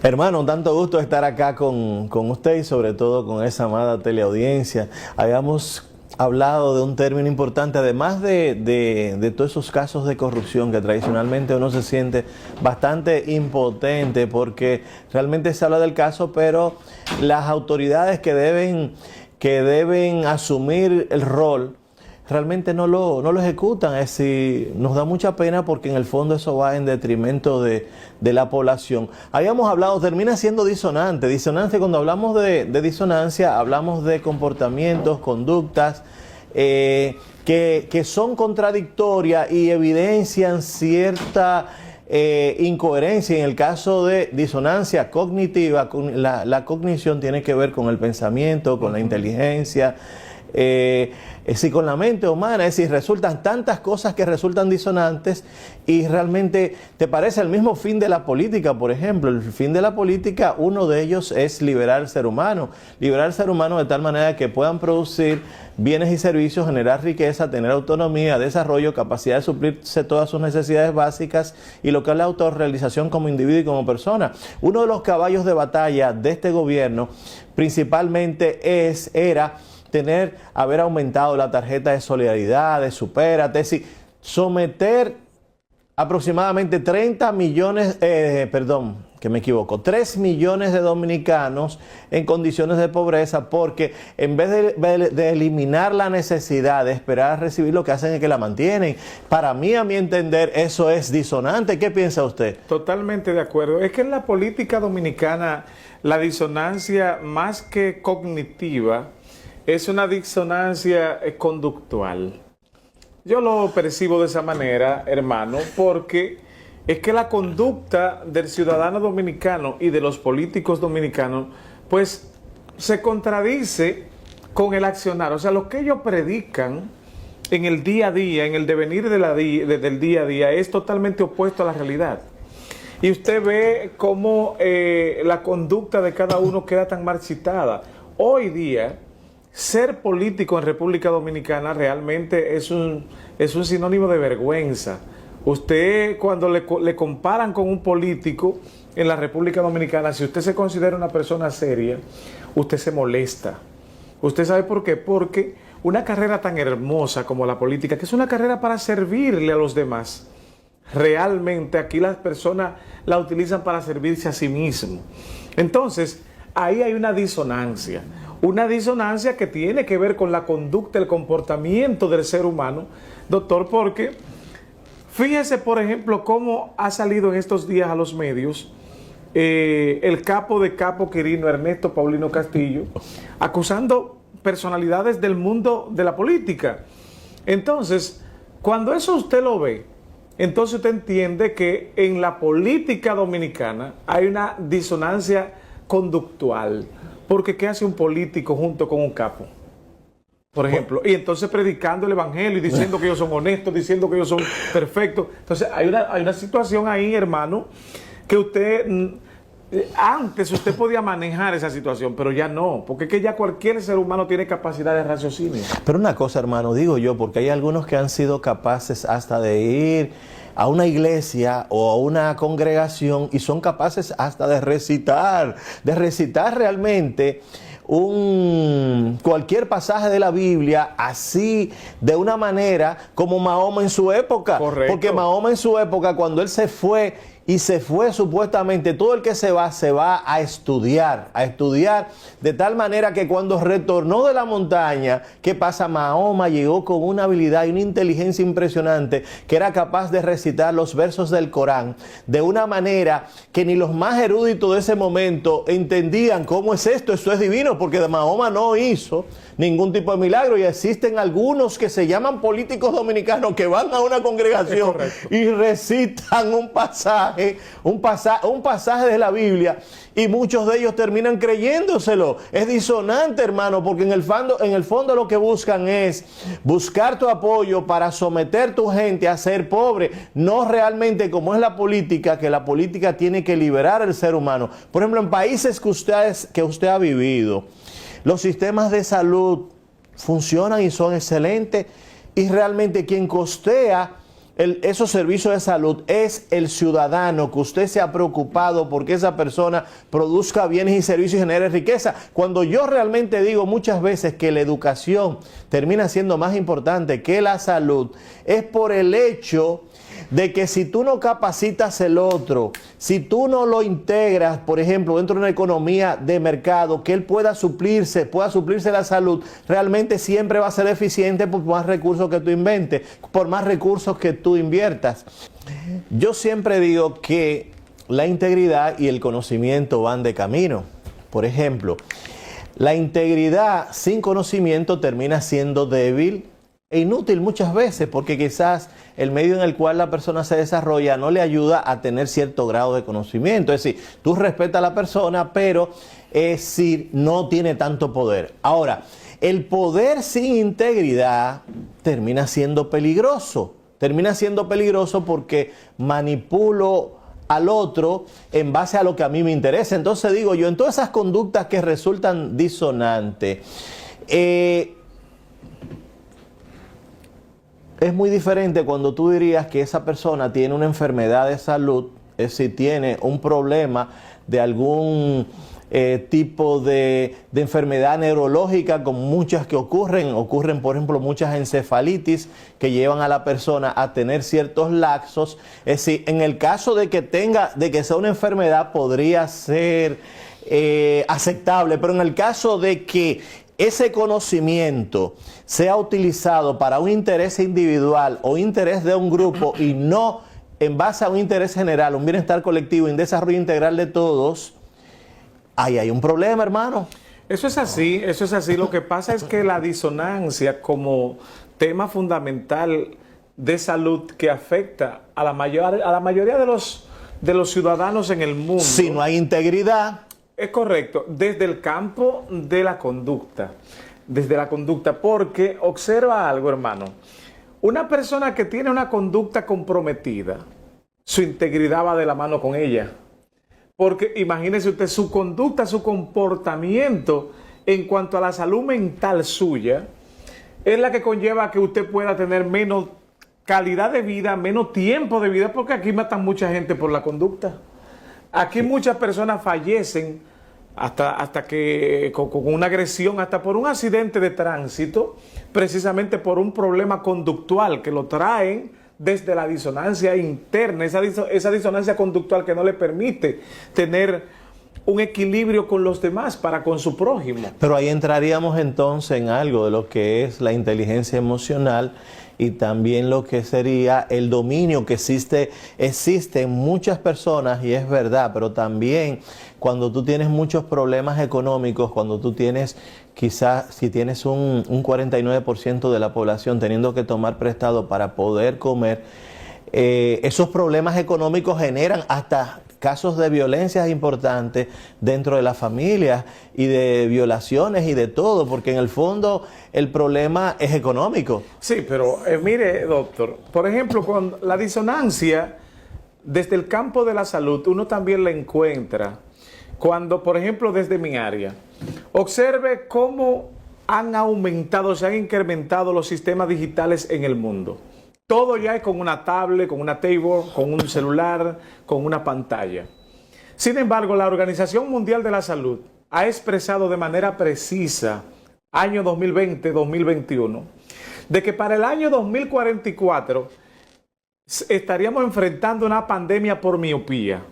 Hermano, tanto gusto estar acá con usted y sobre todo con esa amada teleaudiencia. Habíamos hablado de un término importante, además de todos esos casos de corrupción que tradicionalmente uno se siente bastante impotente porque realmente se habla del caso, pero las autoridades que deben asumir el rol realmente no lo ejecutan. Es decir, nos da mucha pena porque en el fondo eso va en detrimento de la población. Habíamos hablado, termina siendo disonante. Disonante, cuando hablamos de disonancia, hablamos de comportamientos, conductas que son contradictorias y evidencian cierta incoherencia. En el caso de disonancia cognitiva, la cognición tiene que ver con el pensamiento, con la inteligencia, si con la mente humana, es decir, resultan tantas cosas que resultan disonantes y realmente te parece el mismo fin de la política. Por ejemplo, el fin de la política, uno de ellos es liberar al ser humano de tal manera que puedan producir bienes y servicios, generar riqueza, tener autonomía, desarrollo, capacidad de suplirse todas sus necesidades básicas y lo que es la autorrealización como individuo y como persona. Uno de los caballos de batalla de este gobierno principalmente era haber aumentado la tarjeta de solidaridad, de Supérate, es decir, someter aproximadamente 3 millones de dominicanos en condiciones de pobreza, porque en vez de eliminar la necesidad de esperar a recibir, lo que hacen es que la mantienen. Para mí, a mi entender, eso es disonante. ¿Qué piensa usted? Totalmente de acuerdo. Es que en la política dominicana la disonancia, más que cognitiva, es una disonancia conductual. Yo lo percibo de esa manera, hermano, porque es que la conducta del ciudadano dominicano y de los políticos dominicanos, pues, se contradice con el accionar. O sea, lo que ellos predican en el día a día, en el devenir del día a día, es totalmente opuesto a la realidad. Y usted ve cómo la conducta de cada uno queda tan marchitada. Hoy día, ser político en República Dominicana realmente es un sinónimo de vergüenza. Usted, cuando le comparan con un político en la República Dominicana, si usted se considera una persona seria, usted se molesta. ¿Usted sabe por qué? Porque una carrera tan hermosa como la política, que es una carrera para servirle a los demás, realmente aquí las personas la utilizan para servirse a sí mismos. Entonces, ahí hay una disonancia que tiene que ver con la conducta, el comportamiento del ser humano, doctor, porque fíjese, por ejemplo, cómo ha salido en estos días a los medios el capo de Capo Quirino, Ernesto Paulino Castillo, acusando personalidades del mundo de la política. Entonces, cuando eso usted lo ve, entonces usted entiende que en la política dominicana hay una disonancia conductual. Porque ¿qué hace un político junto con un capo? Por ejemplo, y entonces predicando el evangelio y diciendo que ellos son honestos, diciendo que ellos son perfectos. Entonces hay una situación ahí, hermano, que usted, antes usted podía manejar esa situación, pero ya no, porque es que ya cualquier ser humano tiene capacidad de raciocinio. Pero una cosa, hermano, digo yo, porque hay algunos que han sido capaces hasta de ir a una iglesia o a una congregación y son capaces hasta de recitar realmente cualquier pasaje de la Biblia así, de una manera como Mahoma en su época. Correcto. Porque Mahoma en su época, cuando él se fue supuestamente, todo el que se va a estudiar de tal manera que cuando retornó de la montaña, ¿qué pasa? Mahoma llegó con una habilidad y una inteligencia impresionante, que era capaz de recitar los versos del Corán de una manera que ni los más eruditos de ese momento entendían cómo es esto es divino, porque Mahoma no hizo ningún tipo de milagro, y existen algunos que se llaman políticos dominicanos que van a una congregación y recitan un pasaje de la Biblia, y muchos de ellos terminan creyéndoselo. Es disonante, hermano, porque en el fondo lo que buscan es buscar tu apoyo para someter tu gente a ser pobre, no realmente como es la política, que la política tiene que liberar al ser humano. Por ejemplo, en países que usted ha vivido, los sistemas de salud funcionan y son excelentes, y realmente quien costea esos servicios de salud es el ciudadano, que usted se ha preocupado porque esa persona produzca bienes y servicios y genere riqueza. Cuando yo realmente digo muchas veces que la educación termina siendo más importante que la salud, es por el hecho de que si tú no capacitas el otro, si tú no lo integras, por ejemplo, dentro de una economía de mercado, que él pueda suplirse la salud, realmente siempre va a ser eficiente por más recursos que tú inventes, por más recursos que tú inviertas. Yo siempre digo que la integridad y el conocimiento van de camino. Por ejemplo, la integridad sin conocimiento termina siendo débil e inútil muchas veces, porque quizás el medio en el cual la persona se desarrolla no le ayuda a tener cierto grado de conocimiento. Es decir, tú respetas a la persona, pero no tiene tanto poder. Ahora, el poder sin integridad termina siendo peligroso. Termina siendo peligroso porque manipulo al otro en base a lo que a mí me interesa. Entonces digo yo, en todas esas conductas que resultan disonantes, es muy diferente cuando tú dirías que esa persona tiene una enfermedad de salud, es decir, tiene un problema de algún tipo de enfermedad neurológica, con muchas que ocurren por ejemplo muchas encefalitis que llevan a la persona a tener ciertos lapsos. Es decir, en el caso de que sea una enfermedad podría ser aceptable, pero en el caso de que ese conocimiento sea utilizado para un interés individual o interés de un grupo y no en base a un interés general, un bienestar colectivo, un desarrollo integral de todos, ahí hay un problema, hermano. Eso es así, eso es así. Lo que pasa es que la disonancia como tema fundamental de salud que afecta a la mayoría de los ciudadanos en el mundo. Si no hay integridad. Es correcto, desde el campo de la conducta, porque observa algo, hermano. Una persona que tiene una conducta comprometida, su integridad va de la mano con ella. Porque imagínese usted, su conducta, su comportamiento en cuanto a la salud mental suya, es la que conlleva que usted pueda tener menos calidad de vida, menos tiempo de vida, porque aquí matan mucha gente por la conducta. Aquí muchas personas fallecen hasta que con una agresión, hasta por un accidente de tránsito, precisamente por un problema conductual que lo traen desde la disonancia interna, esa disonancia conductual que no le permite tener un equilibrio con los demás para con su prójimo. Pero ahí entraríamos entonces en algo de lo que es la inteligencia emocional y también lo que sería el dominio que existe en muchas personas, y es verdad, pero también cuando tú tienes muchos problemas económicos, cuando tú tienes, quizás si tienes un 49% de la población teniendo que tomar prestado para poder comer, esos problemas económicos generan hasta casos de violencias importantes dentro de la familia y de violaciones y de todo, porque en el fondo el problema es económico. Sí, pero mire, doctor, por ejemplo, con la disonancia desde el campo de la salud, uno también la encuentra cuando, por ejemplo, desde mi área, observe cómo han aumentado, se han incrementado los sistemas digitales en el mundo. Todo ya es con una tablet, con una table, con un celular, con una pantalla. Sin embargo, la Organización Mundial de la Salud ha expresado de manera precisa, año 2020-2021, de que para el año 2044 estaríamos enfrentando una pandemia por miopía.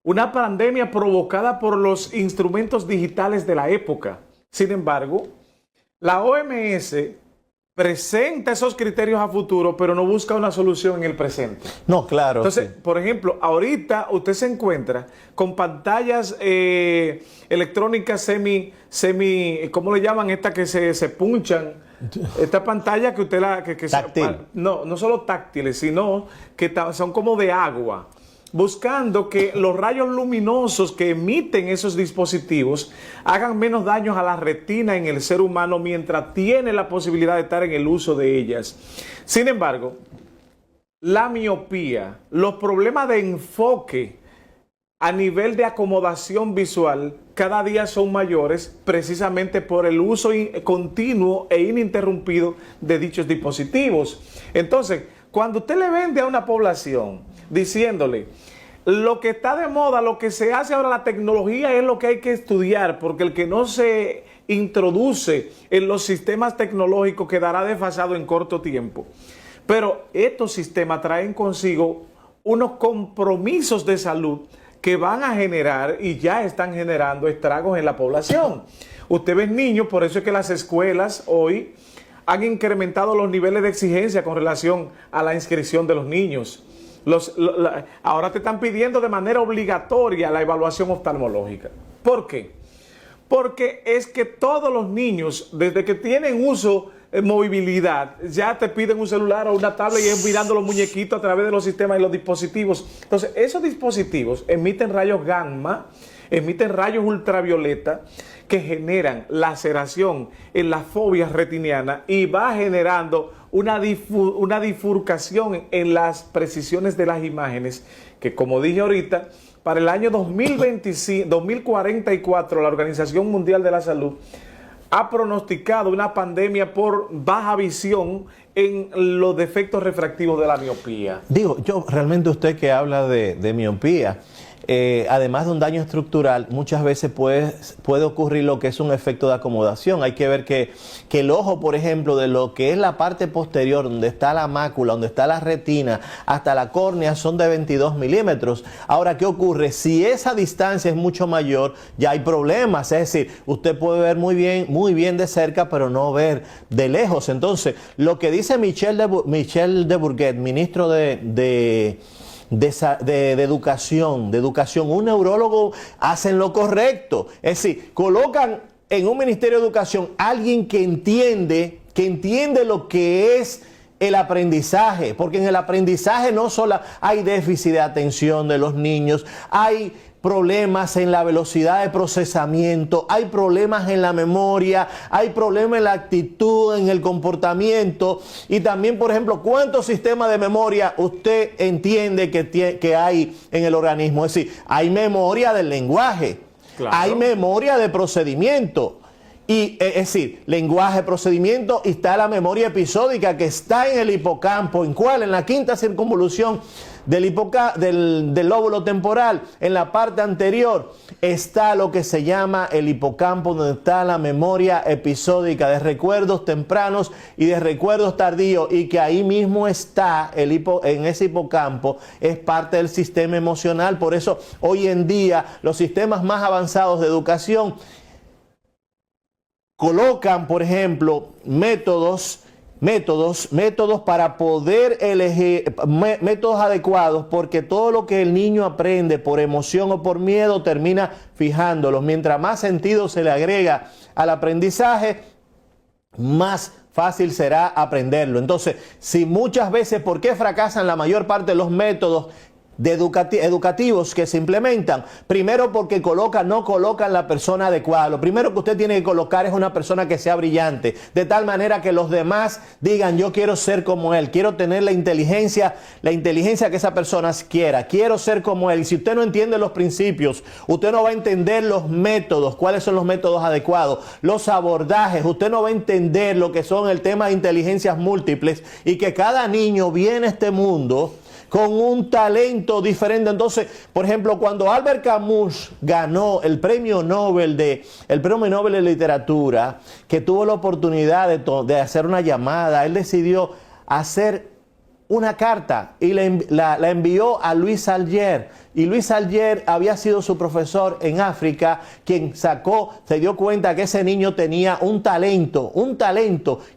Una pandemia provocada por los instrumentos digitales de la época. Sin embargo, la OMS presenta esos criterios a futuro, pero no busca una solución en el presente. No, claro. Entonces, sí. Por ejemplo, ahorita usted se encuentra con pantallas electrónicas ¿cómo le llaman? Estas que se punchan. Esta pantalla que usted táctil. No solo táctiles, sino que son como de agua, buscando que los rayos luminosos que emiten esos dispositivos hagan menos daños a la retina en el ser humano mientras tiene la posibilidad de estar en el uso de ellas. Sin embargo, la miopía, los problemas de enfoque a nivel de acomodación visual cada día son mayores precisamente por el uso continuo e ininterrumpido de dichos dispositivos. Entonces, cuando usted le vende a una población diciéndole, lo que está de moda, lo que se hace ahora, la tecnología es lo que hay que estudiar, porque el que no se introduce en los sistemas tecnológicos quedará desfasado en corto tiempo. Pero estos sistemas traen consigo unos compromisos de salud que van a generar y ya están generando estragos en la población. Usted ve niños, por eso es que las escuelas hoy han incrementado los niveles de exigencia con relación a la inscripción de los niños. Ahora te están pidiendo de manera obligatoria la evaluación oftalmológica. ¿Por qué? Porque es que todos los niños, desde que tienen uso movilidad, ya te piden un celular o una tablet y es mirando los muñequitos a través de los sistemas y los dispositivos. Entonces, esos dispositivos emiten rayos gamma, emiten rayos ultravioleta que generan laceración en las fobias retinianas y va generando una bifurcación en las precisiones de las imágenes que, como dije ahorita, para el año 2044 la Organización Mundial de la Salud ha pronosticado una pandemia por baja visión en los defectos refractivos de la miopía. Digo, yo realmente usted que habla de miopía, además de un daño estructural, muchas veces puede ocurrir lo que es un efecto de acomodación. Hay que ver que el ojo, por ejemplo, de lo que es la parte posterior, donde está la mácula, donde está la retina, hasta la córnea, son de 22 milímetros. Ahora, ¿qué ocurre? Si esa distancia es mucho mayor, ya hay problemas. Es decir, usted puede ver muy bien de cerca, pero no ver de lejos. Entonces, lo que dice Michel de Bourget, ministro de educación, un neurólogo, hacen lo correcto. Es decir, colocan en un ministerio de educación alguien que entiende lo que es el aprendizaje, porque en el aprendizaje no solo hay déficit de atención de los niños, hay problemas en la velocidad de procesamiento, hay problemas en la memoria, hay problemas en la actitud, en el comportamiento y también, por ejemplo, ¿cuántos sistemas de memoria usted entiende que hay en el organismo? Es decir, hay memoria del lenguaje, claro, hay memoria de procedimiento. Y es decir, lenguaje, procedimiento, y está la memoria episódica que está en el hipocampo. ¿En cuál? En la quinta circunvolución del lóbulo temporal. En la parte anterior está lo que se llama el hipocampo, donde está la memoria episódica de recuerdos tempranos y de recuerdos tardíos, y que ahí mismo está en ese hipocampo, es parte del sistema emocional. Por eso hoy en día los sistemas más avanzados de educación colocan, por ejemplo, métodos para poder elegir métodos adecuados, porque todo lo que el niño aprende por emoción o por miedo termina fijándolos. Mientras más sentido se le agrega al aprendizaje, más fácil será aprenderlo. Entonces, si muchas veces, ¿por qué fracasan la mayor parte de los métodos educativos que se implementan? Primero, porque no colocan la persona adecuada. Lo primero que usted tiene que colocar es una persona que sea brillante, de tal manera que los demás digan: yo quiero ser como él, quiero tener la inteligencia que esa persona quiera, quiero ser como él. Y si usted no entiende los principios, usted no va a entender los métodos, cuáles son los métodos adecuados, los abordajes, usted no va a entender lo que son el tema de inteligencias múltiples, y que cada niño viene a este mundo con un talento diferente. Entonces, por ejemplo, cuando Albert Camus ganó el premio Nobel de Literatura, que tuvo la oportunidad de hacer una llamada, él decidió hacer una carta y la envió a Louis Salguier. Y Louis Salguier había sido su profesor en África, quien se dio cuenta que ese niño tenía un talento,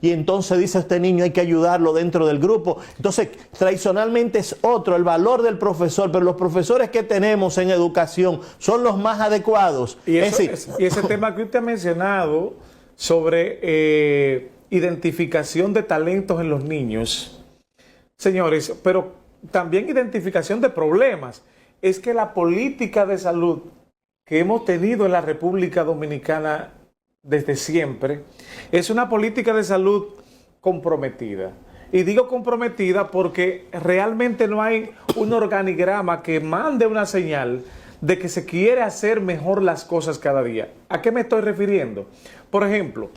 y entonces dice: este niño hay que ayudarlo dentro del grupo. Entonces, tradicionalmente es otro el valor del profesor, pero los profesores que tenemos en educación son los más adecuados. Y ese tema que usted ha mencionado sobre identificación de talentos en los niños, señores, pero también identificación de problemas. Es que la política de salud que hemos tenido en la República Dominicana desde siempre es una política de salud comprometida. Y digo comprometida porque realmente no hay un organigrama que mande una señal de que se quiere hacer mejor las cosas cada día. ¿A qué me estoy refiriendo? Por ejemplo,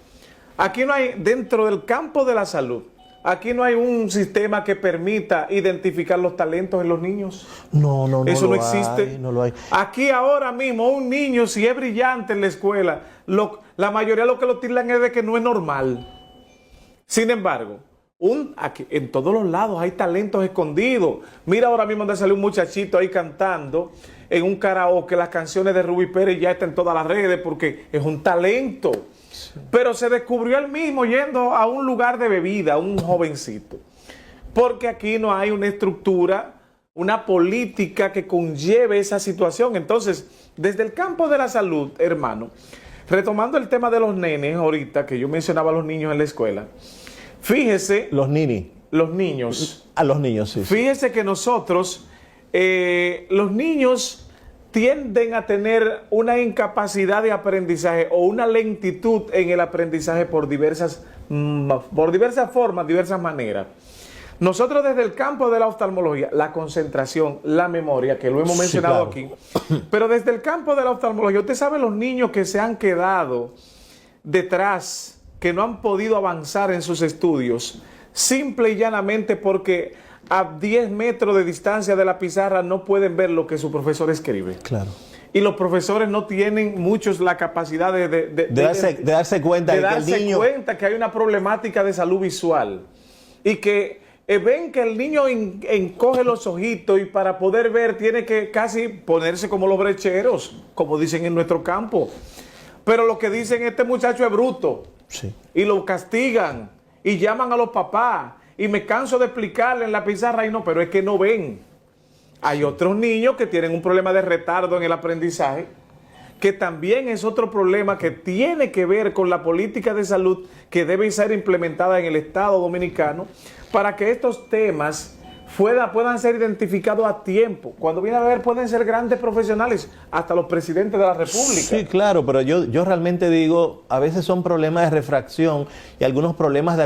aquí no hay, dentro del campo de la salud, Aquí no hay un sistema que permita identificar los talentos en los niños. No Eso no lo existe. hay, no lo hay. Aquí ahora mismo un niño, si es brillante en la escuela, la mayoría de lo que lo tildan es de que no es normal. Sin embargo, aquí, en todos los lados hay talentos escondidos. Mira ahora mismo donde salió un muchachito ahí cantando en un karaoke las canciones de Rubí Pérez, ya está en todas las redes porque es un talento. Sí. Pero se descubrió él mismo yendo a un lugar de bebida, un jovencito. Porque aquí no hay una estructura, una política que conlleve esa situación. Entonces, desde el campo de la salud, hermano, retomando el tema de los nenes ahorita, que yo mencionaba a los niños en la escuela, fíjese... Los ninis. Los niños. A los niños, sí. Fíjese que nosotros, los niños tienden a tener una incapacidad de aprendizaje o una lentitud en el aprendizaje por diversas formas, diversas maneras. Nosotros desde el campo de la oftalmología, la concentración, la memoria, que lo hemos mencionado aquí, pero desde el campo de la oftalmología, usted sabe los niños que se han quedado detrás, que no han podido avanzar en sus estudios, simple y llanamente porque a 10 metros de distancia de la pizarra no pueden ver lo que su profesor escribe. Claro. Y los profesores no tienen muchos la capacidad de darse cuenta que hay una problemática de salud visual y que ven que el niño encoge los ojitos y para poder ver tiene que casi ponerse como los brecheros, como dicen en nuestro campo. Pero lo que dicen, este muchacho es bruto. Sí. Y lo castigan y llaman a los papás y me canso de explicarle en la pizarra y no, pero es que no ven. Hay otros niños que tienen un problema de retardo en el aprendizaje, que también es otro problema que tiene que ver con la política de salud que debe ser implementada en el Estado Dominicano para que estos temas puedan ser identificados a tiempo. Cuando viene a ver, pueden ser grandes profesionales, hasta los presidentes de la República. Sí, claro, pero yo realmente digo, a veces son problemas de refracción y algunos problemas de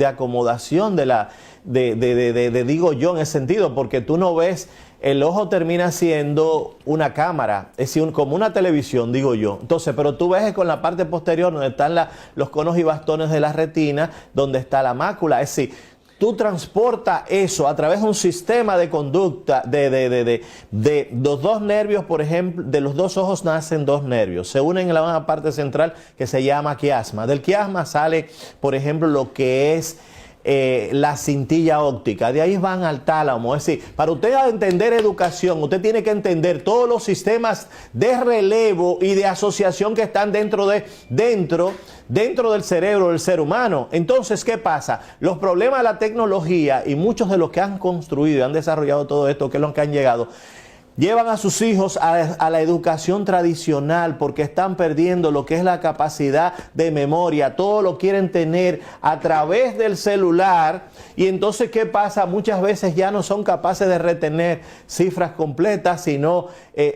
acomodación digo yo, en ese sentido, porque tú no ves, el ojo termina siendo una cámara, es decir, como una televisión, digo yo. Entonces, pero tú ves con la parte posterior donde están los conos y bastones de la retina, donde está la mácula, es decir, tú transportas eso a través de un sistema de conducta de los dos nervios, por ejemplo, de los dos ojos nacen dos nervios, se unen en la parte central que se llama quiasma. Del quiasma sale, por ejemplo, lo que es la cintilla óptica, de ahí van al tálamo. Es decir, para usted entender educación, usted tiene que entender todos los sistemas de relevo y de asociación que están dentro del cerebro del ser humano. Entonces, ¿qué pasa? Los problemas de la tecnología y muchos de los que han construido y han desarrollado todo esto, que es lo que han llegado, llevan a sus hijos a la educación tradicional porque están perdiendo lo que es la capacidad de memoria. Todo lo quieren tener a través del celular y entonces, ¿qué pasa? Muchas veces ya no son capaces de retener cifras completas, sino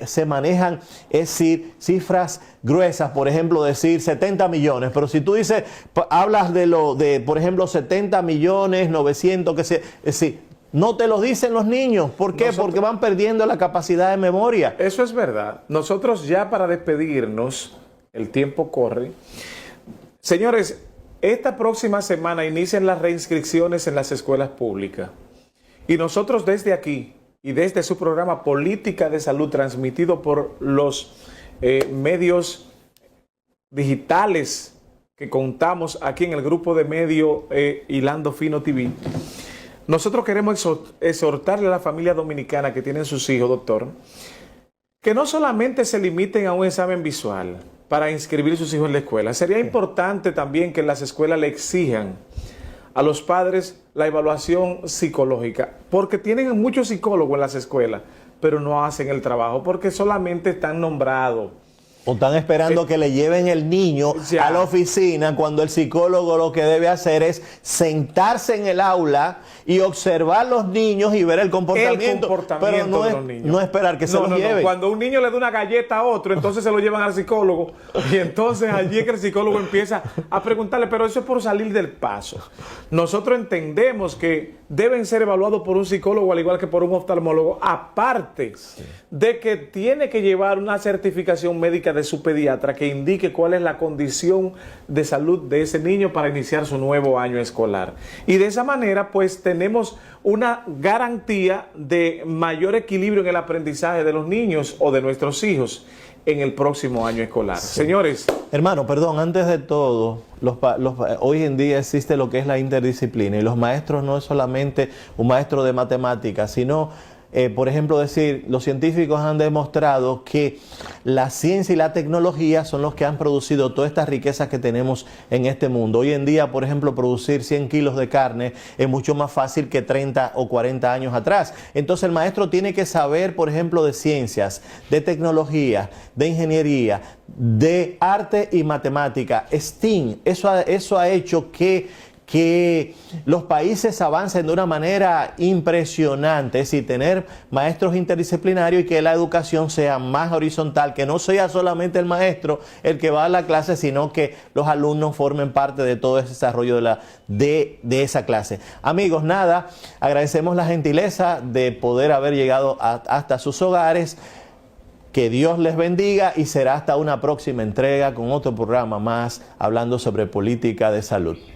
se manejan, es decir, cifras gruesas. Por ejemplo, decir 70 millones. Pero si tú dices, hablas por ejemplo, 70 millones, 900, es decir, no te lo dicen los niños. ¿Por qué? Porque van perdiendo la capacidad de memoria. Eso es verdad. Nosotros ya para despedirnos, el tiempo corre. Señores, esta próxima semana inician las reinscripciones en las escuelas públicas. Y nosotros desde aquí y desde su programa Política de Salud, transmitido por los medios digitales que contamos aquí en el grupo de medio Hilando Fino TV, nosotros queremos exhortarle a la familia dominicana que tienen sus hijos, doctor, que no solamente se limiten a un examen visual para inscribir a sus hijos en la escuela. Sería importante también que en las escuelas le exijan a los padres la evaluación psicológica, porque tienen muchos psicólogos en las escuelas, pero no hacen el trabajo porque solamente están nombrados. O están esperando que le lleven el niño a la oficina cuando el psicólogo lo que debe hacer es sentarse en el aula y observar los niños y ver el comportamiento pero no de los niños. No esperar que se los lleve. Cuando un niño le da una galleta a otro, entonces se lo llevan al psicólogo y entonces allí es que el psicólogo empieza a preguntarle, pero eso es por salir del paso. Nosotros entendemos que deben ser evaluados por un psicólogo al igual que por un oftalmólogo, aparte de que tiene que llevar una certificación médica de su pediatra que indique cuál es la condición de salud de ese niño para iniciar su nuevo año escolar. Y de esa manera, pues, tenemos una garantía de mayor equilibrio en el aprendizaje de los niños o de nuestros hijos en el próximo año escolar. Sí. Señores. Hermano, perdón, antes de todo, hoy en día existe lo que es la interdisciplina y los maestros no es solamente un maestro de matemáticas, sino, por ejemplo, los científicos han demostrado que la ciencia y la tecnología son los que han producido todas estas riquezas que tenemos en este mundo. Hoy en día, por ejemplo, producir 100 kilos de carne es mucho más fácil que 30 o 40 años atrás. Entonces el maestro tiene que saber, por ejemplo, de ciencias, de tecnología, de ingeniería, de arte y matemática. STEAM, eso ha hecho que los países avancen de una manera impresionante, es decir, tener maestros interdisciplinarios y que la educación sea más horizontal, que no sea solamente el maestro el que va a la clase, sino que los alumnos formen parte de todo ese desarrollo de esa clase. Amigos, nada, agradecemos la gentileza de poder haber llegado hasta sus hogares. Que Dios les bendiga y será hasta una próxima entrega con otro programa más hablando sobre política de salud.